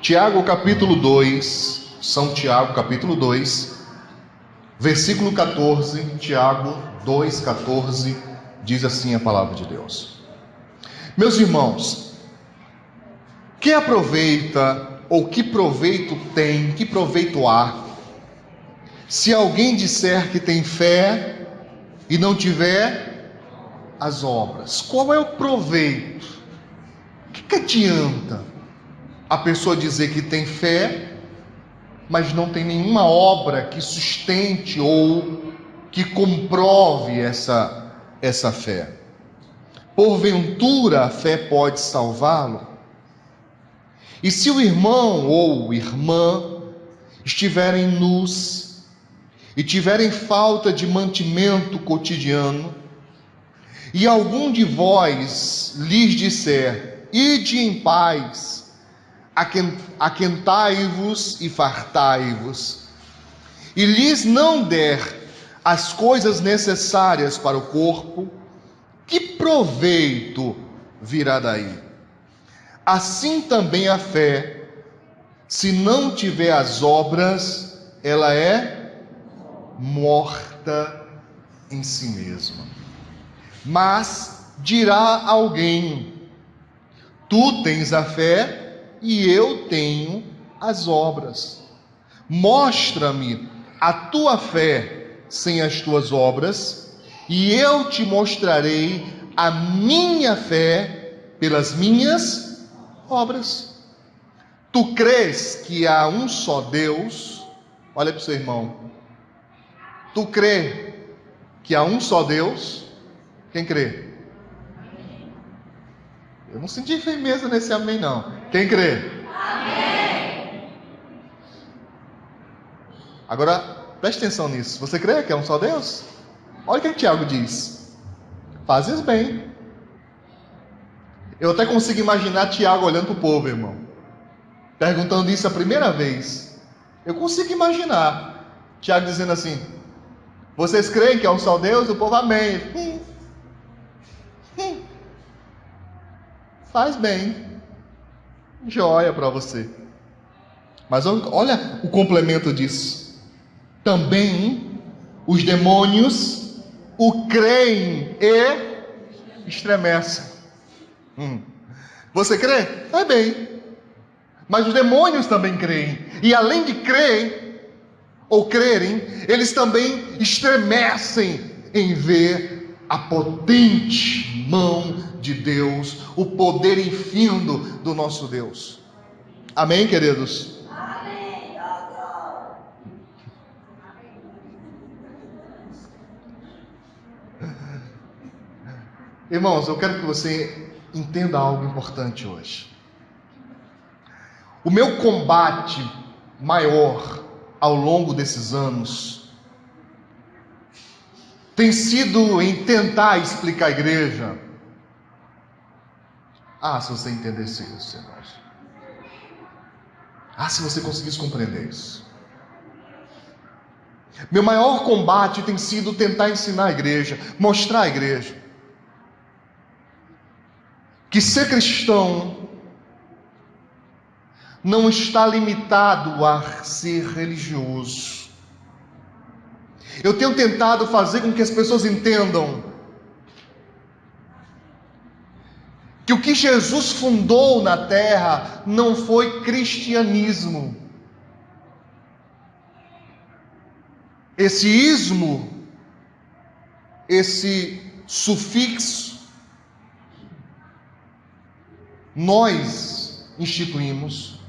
Tiago capítulo 2, São Tiago capítulo 2, versículo 14, Tiago 2,14, diz assim a palavra de Deus. Meus irmãos, que aproveita ou que proveito tem, que proveito há, se alguém disser que tem fé e não tiver as obras? Qual é o proveito? O que adianta a pessoa dizer que tem fé, mas não tem nenhuma obra que sustente ou que comprove essa fé? Porventura a fé pode salvá-lo? E se o irmão ou irmã estiverem nus e tiverem falta de mantimento cotidiano, e algum de vós lhes disser: ide em paz, aquentai-vos e fartai-vos, e lhes não der as coisas necessárias para o corpo, que proveito virá daí? Assim também a fé, se não tiver as obras, ela é morta em si mesma. Mas dirá alguém: tu tens a fé e eu tenho as obras. Mostra-me a tua fé sem as tuas obras, e eu te mostrarei a minha fé pelas minhas obras. Tu crês que há um só Deus? Olha para o seu irmão. Tu crê que há um só Deus? Quem crê? Eu não senti firmeza nesse amém, não. Quem crê? Amém. Agora, preste atenção nisso. Você crê que é um só Deus? Olha o que Tiago diz: fazes bem. Eu até consigo imaginar Tiago olhando para o povo, irmão, perguntando isso a primeira vez. Eu consigo imaginar Tiago dizendo assim: vocês creem que é um só Deus? O povo, amém. Faz bem, joia para você. Mas olha o complemento disso: também os demônios o creem e estremecem. Você crê? É bem. Mas os demônios também creem, e além de crerem, eles também estremecem em ver a potente mão de Deus, o poder infindo do nosso Deus. Amém, queridos? Amém. Irmãos, eu quero que você entenda algo importante hoje. O meu combate maior ao longo desses anos tem sido em tentar explicar a igreja. Se você entendesse isso, irmãos. Se você conseguisse compreender isso. Meu maior combate tem sido tentar ensinar a igreja, mostrar à igreja que ser cristão não está limitado a ser religioso. Eu tenho tentado fazer com que as pessoas entendam que o que Jesus fundou na terra não foi cristianismo. Esse ismo, esse sufixo, nós instituímos.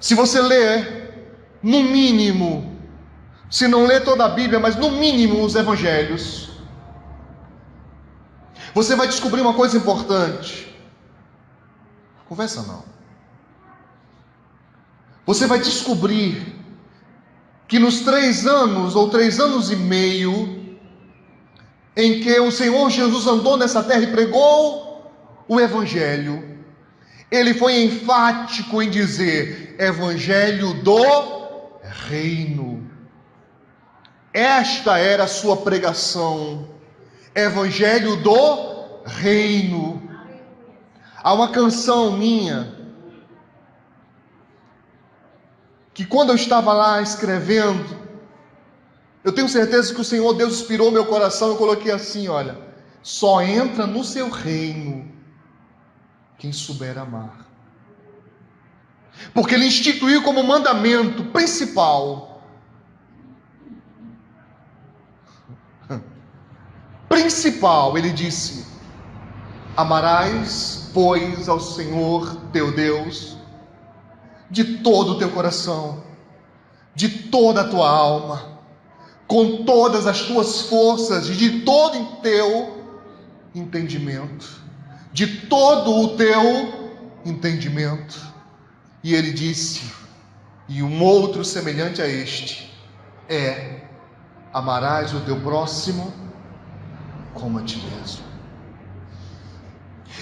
Se você ler, no mínimo, se não ler toda a Bíblia, mas no mínimo os evangelhos, você vai descobrir uma coisa importante. Conversa não. Você vai descobrir que nos 3 anos ou 3 anos e meio em que o Senhor Jesus andou nessa terra e pregou o evangelho, ele foi enfático em dizer: evangelho do reino. Esta era a sua pregação, evangelho do reino. Há uma canção minha que quando eu estava lá escrevendo, eu tenho certeza que o Senhor Deus inspirou meu coração. Eu coloquei assim, olha: só entra no seu reino quem souber amar. Porque Ele instituiu como mandamento principal, Ele disse: amarás, pois, ao Senhor teu Deus de todo o teu coração, de toda a tua alma, com todas as tuas forças e de todo o teu entendimento. De todo o teu entendimento. E ele disse: e um outro semelhante a este é: amarás o teu próximo como a ti mesmo.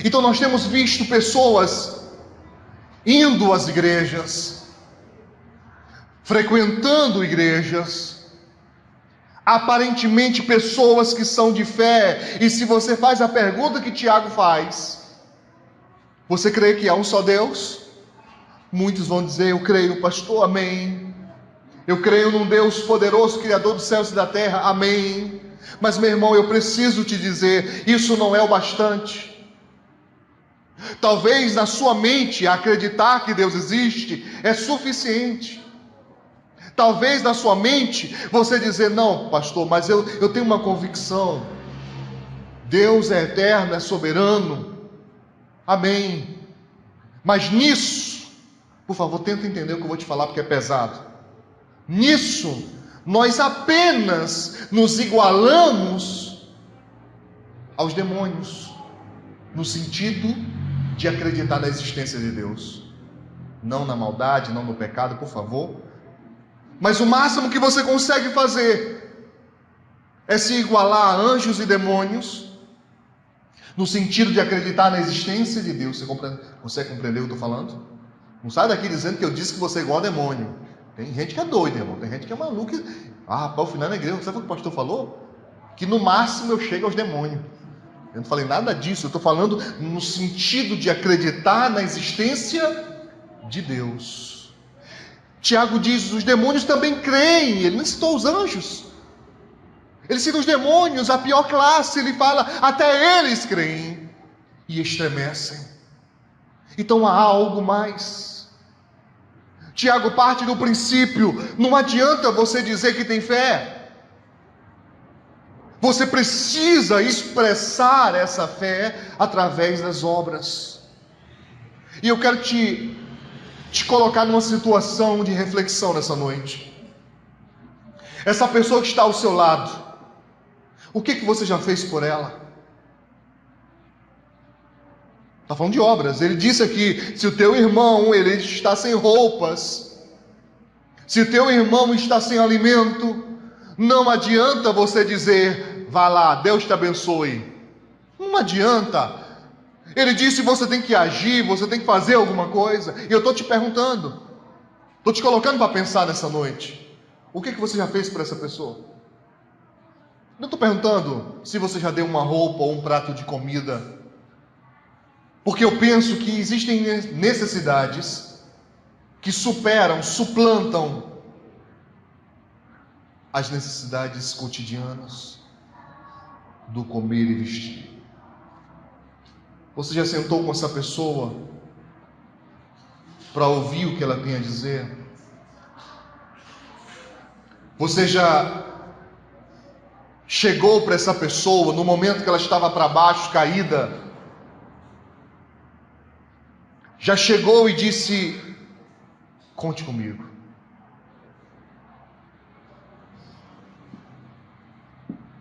Então nós temos visto pessoas indo às igrejas, frequentando igrejas, aparentemente pessoas que são de fé. E se você faz a pergunta que Tiago faz: você crê que há um só Deus? Muitos vão dizer: eu creio, pastor, amém. Eu creio num Deus poderoso, Criador dos céus e da terra, amém. Mas meu irmão, eu preciso te dizer, isso não é o bastante. Talvez na sua mente acreditar que Deus existe é suficiente. Talvez na sua mente você dizer: não, pastor, mas eu tenho uma convicção, Deus é eterno, é soberano, amém. Mas nisso, por favor, tenta entender o que eu vou te falar, porque é pesado. Nisso, nós apenas nos igualamos aos demônios, no sentido de acreditar na existência de Deus, não na maldade, não no pecado, por favor. Mas o máximo que você consegue fazer é se igualar a anjos e demônios, no sentido de acreditar na existência de Deus. Você compreendeu o que eu estou falando? Não sai daqui dizendo que eu disse que você é igual a demônio. Tem gente que é doida, irmão. Tem gente que é maluca. Rapaz, o final na igreja, sabe o que o pastor falou? Que no máximo eu chego aos demônios. Eu não falei nada disso. Eu estou falando no sentido de acreditar na existência de Deus. Tiago diz: os demônios também creem. Ele não citou os anjos, ele cita os demônios, a pior classe. Ele fala: até eles creem e estremecem. Então há algo mais. Tiago parte do princípio: não adianta você dizer que tem fé, você precisa expressar essa fé através das obras. E eu quero te colocar numa situação de reflexão nessa noite. Essa pessoa que está ao seu lado, o que você já fez por ela? Está falando de obras. Ele disse aqui: se o teu irmão ele está sem roupas, se o teu irmão está sem alimento, não adianta você dizer: vá lá, Deus te abençoe. Não adianta. Ele disse: você tem que agir, você tem que fazer alguma coisa. E eu estou te perguntando, estou te colocando para pensar nessa noite: o que você já fez por essa pessoa? Não estou perguntando se você já deu uma roupa ou um prato de comida, porque eu penso que existem necessidades que suplantam as necessidades cotidianas do comer e vestir. Você já sentou com essa pessoa para ouvir o que ela tem a dizer? Você já chegou para essa pessoa no momento que ela estava para baixo, caída? Já chegou e disse: conte comigo.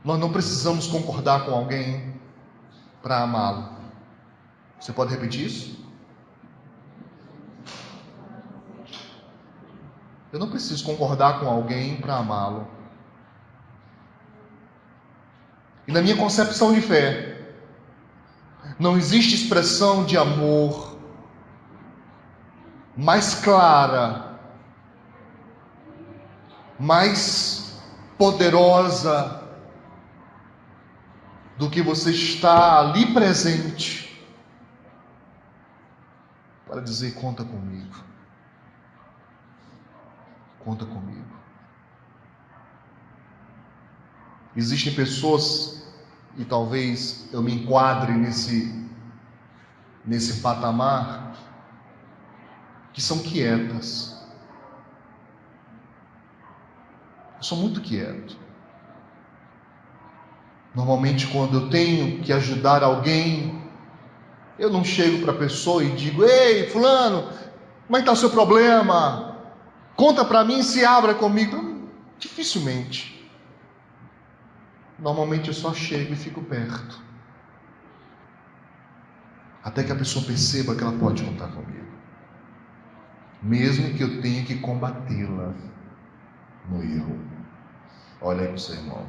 Nós não precisamos concordar com alguém para amá-lo. Você pode repetir isso? Eu não preciso concordar com alguém para amá-lo. E na minha concepção de fé, não existe expressão de amor mais clara, mais poderosa do que você estar ali presente para dizer: conta comigo. conta comigo. Existem pessoas, e talvez eu me enquadre nesse patamar, que são quietas. Eu sou muito quieto. Normalmente, quando eu tenho que ajudar alguém, eu não chego para a pessoa e digo: ei, fulano, como é que está o seu problema? Conta para mim, se abra comigo. Dificilmente. Normalmente eu só chego e fico perto, até que a pessoa perceba que ela pode contar comigo, mesmo que eu tenha que combatê-la no erro. Olha aí para o seu irmão.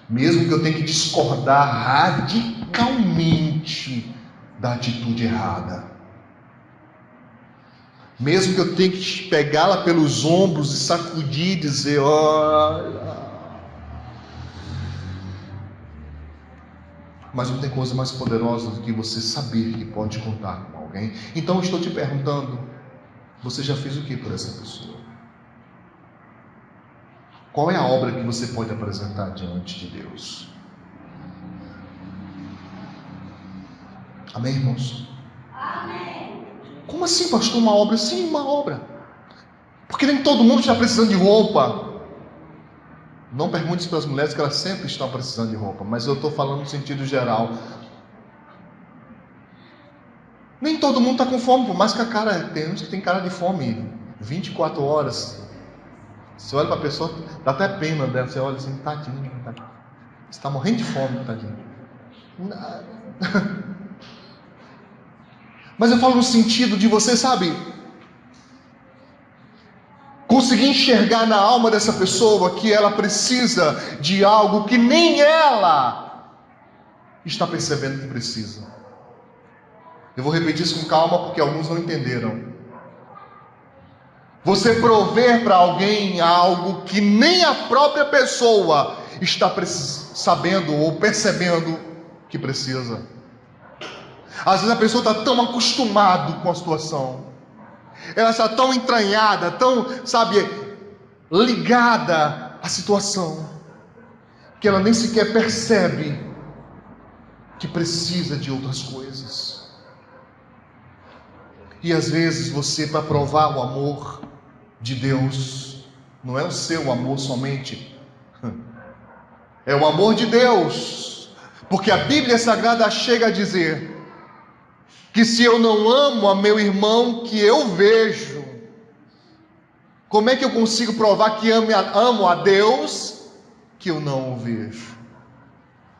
Mesmo que eu tenha que discordar radicalmente da atitude errada, mesmo que eu tenha que pegá-la pelos ombros e sacudir e dizer: olha. Mas não tem coisa mais poderosa do que você saber que pode contar com alguém. Então eu estou te perguntando: você já fez o que por essa pessoa? Qual é a obra que você pode apresentar diante de Deus? Amém, irmãos? Amém. Como assim, pastor? Uma obra? Sim, uma obra. Porque nem todo mundo está precisando de roupa. Não pergunte para as mulheres, que elas sempre estão precisando de roupa, mas eu estou falando no sentido geral. Nem todo mundo está com fome, por mais que a cara, tem uns que tem cara de fome 24 horas. Você olha para a pessoa, dá até pena dela, você olha assim: tadinho, você está morrendo de fome, tadinho. Mas eu falo no sentido de você, sabe, conseguir enxergar na alma dessa pessoa que ela precisa de algo que nem ela está percebendo que precisa. Eu vou repetir isso com calma, porque alguns não entenderam. Você prover para alguém algo que nem a própria pessoa está sabendo ou percebendo que precisa. Às vezes a pessoa está tão acostumada com a situação, ela está tão entranhada, tão, ligada à situação, que ela nem sequer percebe que precisa de outras coisas. E às vezes você, para provar o amor de Deus, não é o seu amor somente, é o amor de Deus, porque a Bíblia Sagrada chega a dizer que se eu não amo a meu irmão que eu vejo, como é que eu consigo provar que amo a Deus que eu não o vejo?